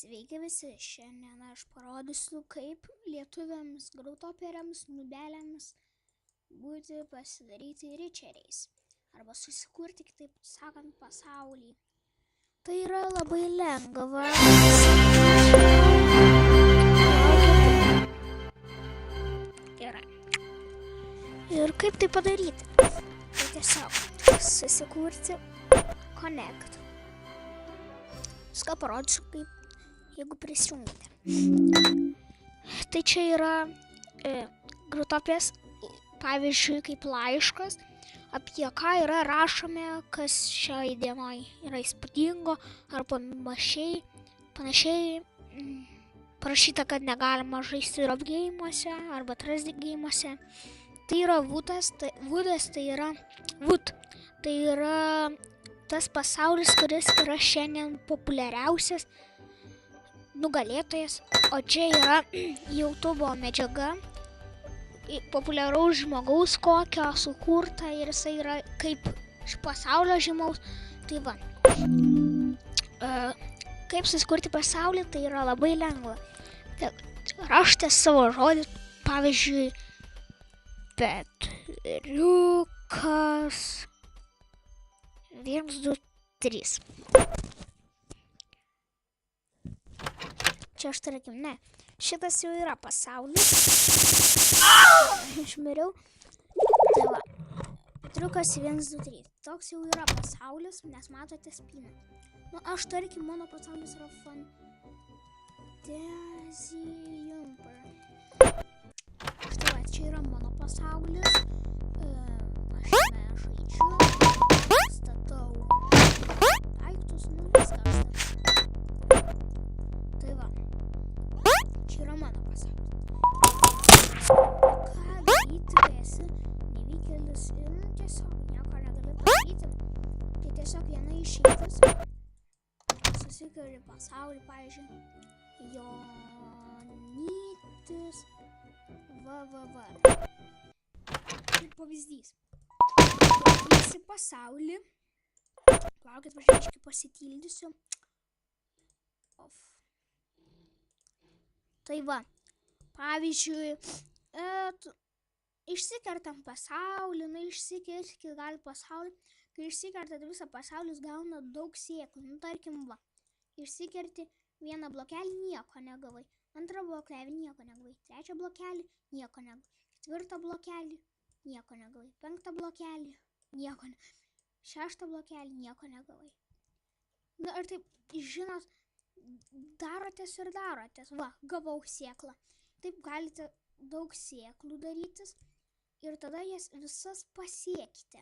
Sveiki visi, šiandien aš parodysiu, kaip lietuviams, grautoperiams, nubelėms būti pasidaryti ričeriais. Arba susikurti, kitaip sakant, pasaulį. Tai yra labai lengva. Gerai. Ir kaip tai padaryti? Tai tiesiog susikurti Connect. Viską parodysiu, kaip jeigu prisijungite. Tai čia yra Grautopės, pavyzdžiui, kaip laiškas, apie ką yra rašome, kas šiai dienai yra įspūdingo, ar panašiai. Parašyta, kad negalima žaisti rob geimuose arba trust geimuose. Tai yra Vudas, tai yra tas pasaulis, kuris yra šiandien populiariausias nugalėtojas, o čia yra YouTube medžiaga populiaraus žmogaus kokio sukurta ir jisai yra kaip iš pasaulio žymaus. Tai va, kaip susikurti pasaulį, tai yra labai lengva. Rašite savo žodį, pavyzdžiui, Petriukas 1, 2, 3. Čia aš tarkim, ne. Šitas jau yra pasaulis. Aš miriau. Tai va. Petriukas 1, 2, 3. Toks jau yra pasaulis, nes matote spyną. Nu, aš tarkim, mano pasaulis yra Fantaziumper. Štai va, čia yra mano pasaulis. Aš žaidžiu. Statau daiktus, nu viską statau. Tai va, čia yra mano pasaulis. Ką daryti, kai esi nevykėlis ir tiesiog nieko negali padaryti. Tai tiesiog viena išeitis. Susikuri pasaulį, pavyzdžiui, Jonytis VVV. Kaip pavyzdys. Visi pasaulį. Laukit, pažiūrėčiau, pasitildysiu. Tai va, pavyzdžiui, išsikertam pasaulį, išsikerskit gali pasaulį. Kai išsikertat visą pasaulį, jūs gauna daug sėklų. Nu, tarkim, va, išsikerti vieną blokelį, nieko negavai. Antrą blokelį, nieko negavai. Trečią blokelį, nieko negavai. Ketvirtą blokelį, nieko negavai. Penktą blokelį, nieko negavai. Šeštą blokelį, nieko negavai. Na, ir taip, žinot, darotės ir darotės. Va, gavau sėklą. Taip galite daug sėklų darytis ir tada jas visas pasiekite.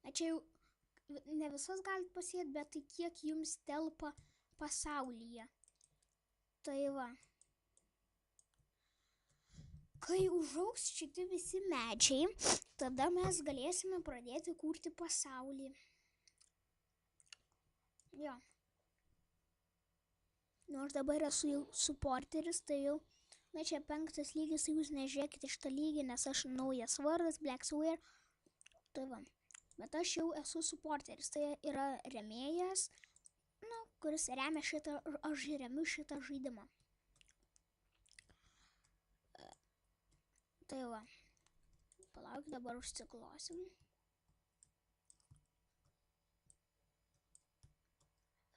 Na, čia jau ne visas galite pasiekti, bet tai kiek jums telpa pasaulyje. Tai va. Kai užaugs šitie visi medžiai, tada mes galėsime pradėti kurti pasaulį. Jo. Nors dabar esu jau supporteris, tai jau, na čia 5 lygis, tai jūs nežiūrėkite šitą lygį, nes aš naujas vardas, Blackswear. Tai va. Bet aš jau esu supporteris, tai yra remėjas, nu, kuris remia šitą, aš remiu šitą žaidimą. Tai va. Palauk, dabar užsiklosim.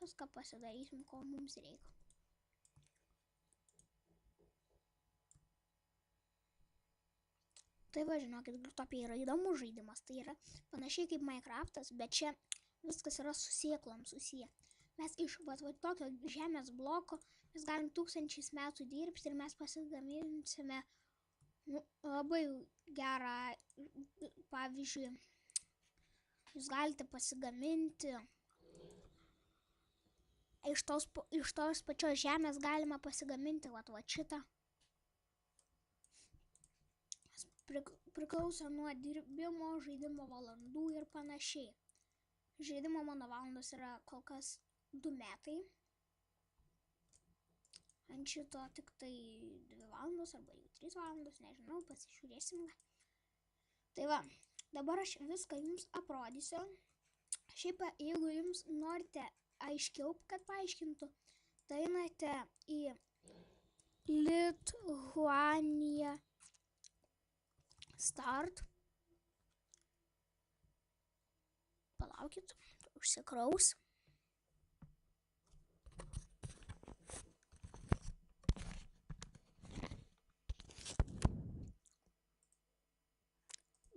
Viską pasidarysim, ko mums reikia. Tai va, žinokit, Grautopija yra įdomus žaidimas. Tai yra panašiai kaip Minecraftas, bet čia viskas yra su sėklom susiję. Mes iš tokio žemės bloko mes galim 1000 metų dirbti ir mes pasigaminsime labai gerą, pavyzdžiui, jūs galite pasigaminti. Iš tos pačios žemės galima pasigaminti va šitą. Priklauso nuo dirbimo, žaidimo valandų ir panašiai. Žaidimo mano valandos yra kol kas 2 metai. Ant šito tik tai 2 valandos arba 3 valandos, nežinau, pasižiūrėsim. Tai va, dabar aš viską jums aprodysiu. Šiaip, jeigu jums norite aiškiau, kad paaiškintų, tai einate į Lithuania Start. Palaukit, užsikraus.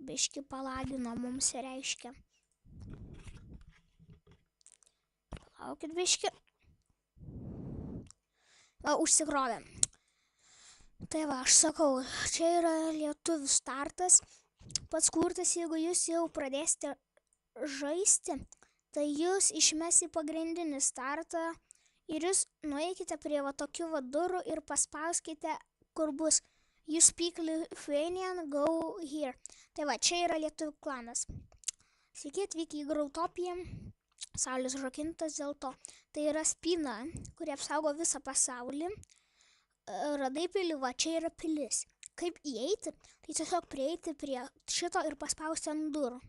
Biški palagino mums reiškia. Palaukit biški. Va, užsikrovė. Tai va, aš sakau, čia yra lietuvių startas. Pats kurtas, jeigu jūs jau pradėsite žaisti, tai jūs išmes į pagrindinį startą ir jūs nueikite prie va tokių va durų ir paspauskite, kur bus You speak Lithuanian, go here. Tai va, čia yra lietuvių klanas. Sveiki atvykę į Grautopiją. Saulės užrakintas dėl to. Tai yra spyna, kuri apsaugo visą pasaulį. Radai pilį, va, čia yra pilis. Kaip įeiti? Tai tiesiog prieiti prie šito ir paspausti ant durų.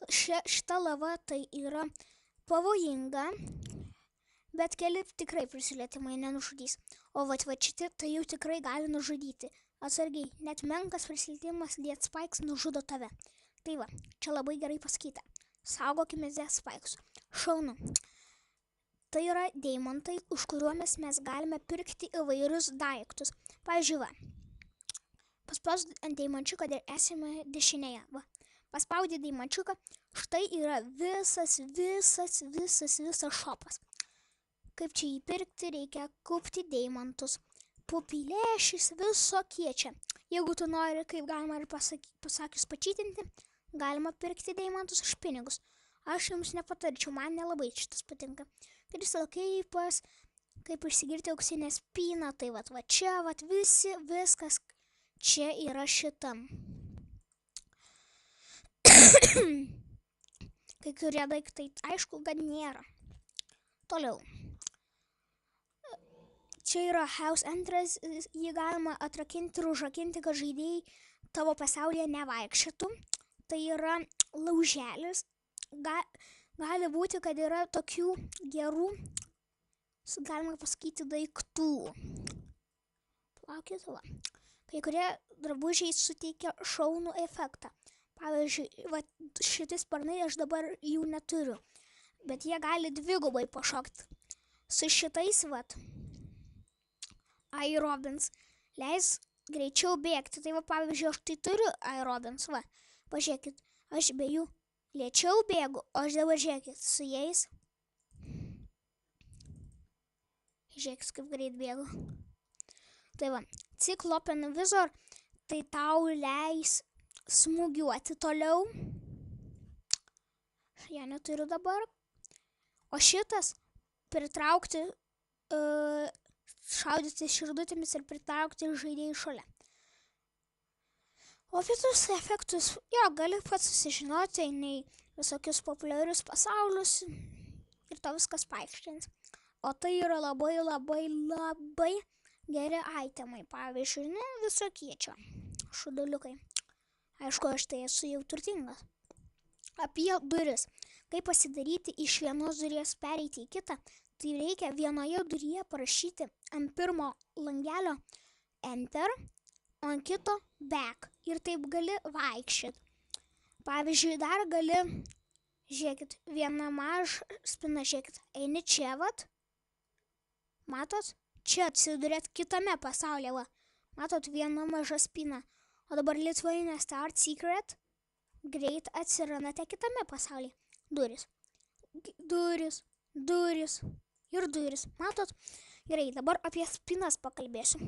Šita lava tai yra pavojinga, bet keli tikrai prisilietimai nenužudys. O va šitie tai jau tikrai gali nužudyti. Atsargiai, net menkas prisilietimas Death Spikes nužudo tave. Tai va, čia labai gerai pasakyta. Saugokime Death Spikes. Šaunu. Tai yra deimantai, už kuriuomis mes galime pirkti įvairius daiktus. Pavyzdžiui, va. Paspaus ant deimančiuką ir esame dešinėje. Va. Paspaudė deimančiuką. Štai yra visas šopas. Kaip čia jį pirkti, reikia kaupti deimantus. Pupilėšys visokie čia. Jeigu tu nori, kaip galima ir pasakius pačytinti, galima pirkti deimantus už pinigus. Aš jums nepatarčiau, man nelabai šitas patinka. Crystal Cape'as, kaip išsigirti auksinę spyną, tai va čia, va viskas čia yra šitam. Kai kurie daiktai, aišku, kad nėra. Toliau. Čia yra House Entrance, jį galima atrakinti ir užrakinti, kad žaidėjai tavo pasaulyje nevaikščiotų. Tai yra lauželis. Gali būti, kad yra tokių gerų, galima pasakyti, daiktų. Palaukit, va. Kai kurie drabužiai suteikia šaunų efektą. Pavyzdžiui, va, šitais sparnai aš dabar jų neturiu, bet jie gali dvigubai pašokti. Su šitais, va, aerobins leis greičiau bėgti. Tai va, pavyzdžiui, aš tai turiu aerobins, va. Pažiūrėkit, aš be jų lėčiau bėgu, o aš dabar žiūrėkit su jais. Žiūrėkit, kaip greit bėgu. Tai va, Cyclopean Visor, tai tau leis smūgiuoti toliau. Ja neturiu dabar. O šitas pritraukti, šaudyti širdutėmis ir pritraukti žaidėjų šalia. O kitus efektus, jo, gali pats susižinoti, nei visokius populiarius pasaulius ir to viskas paaiškins. O tai yra labai geri itemai, pavyzdžiui, visokie čia šuduliukai. Aišku, aš tai esu jau turtingas. Apie duris. Kaip pasidaryti iš vienos duries pereiti į kitą, tai reikia vienoje duryje parašyti ant pirmo langelio Enter, o ant kito Back. Ir taip gali vaikščioti. Pavyzdžiui, dar gali, žiūrėkit, vieną mažą spiną, žiūrėkit, eini čia, vat. Matot? Čia atsidurėt kitame pasaulyje, va. Matot, viena maža spina. O dabar Lithuania Start Secret. Greit atsirandate kitame pasaulyje. Duris. Ir duris. Matot? Gerai, dabar apie spinas pakalbėsiu.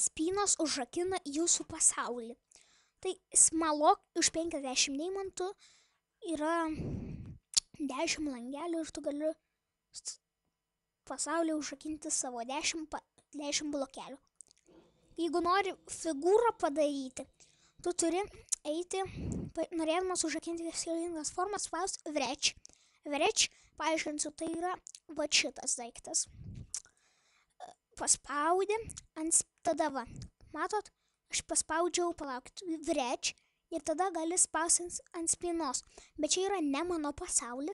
Spinos užrakina jūsų pasaulį. Tai smalok už 50 deimantų yra 10 langelių ir tu gali pasaulį užrakinti savo 10 blokelių. Jeigu nori figūrą padaryti, tu turi eiti, norėdamas užrakinti skirtingas formas, spaust Vretch. Vretch, paaiškinsiu, tai yra va šitas daiktas. Paspaudė, tada va, matot, aš paspaudžiau, palaukit, Vretch ir tada gali spausti ant spinos. Bet čia yra ne mano pasaulis,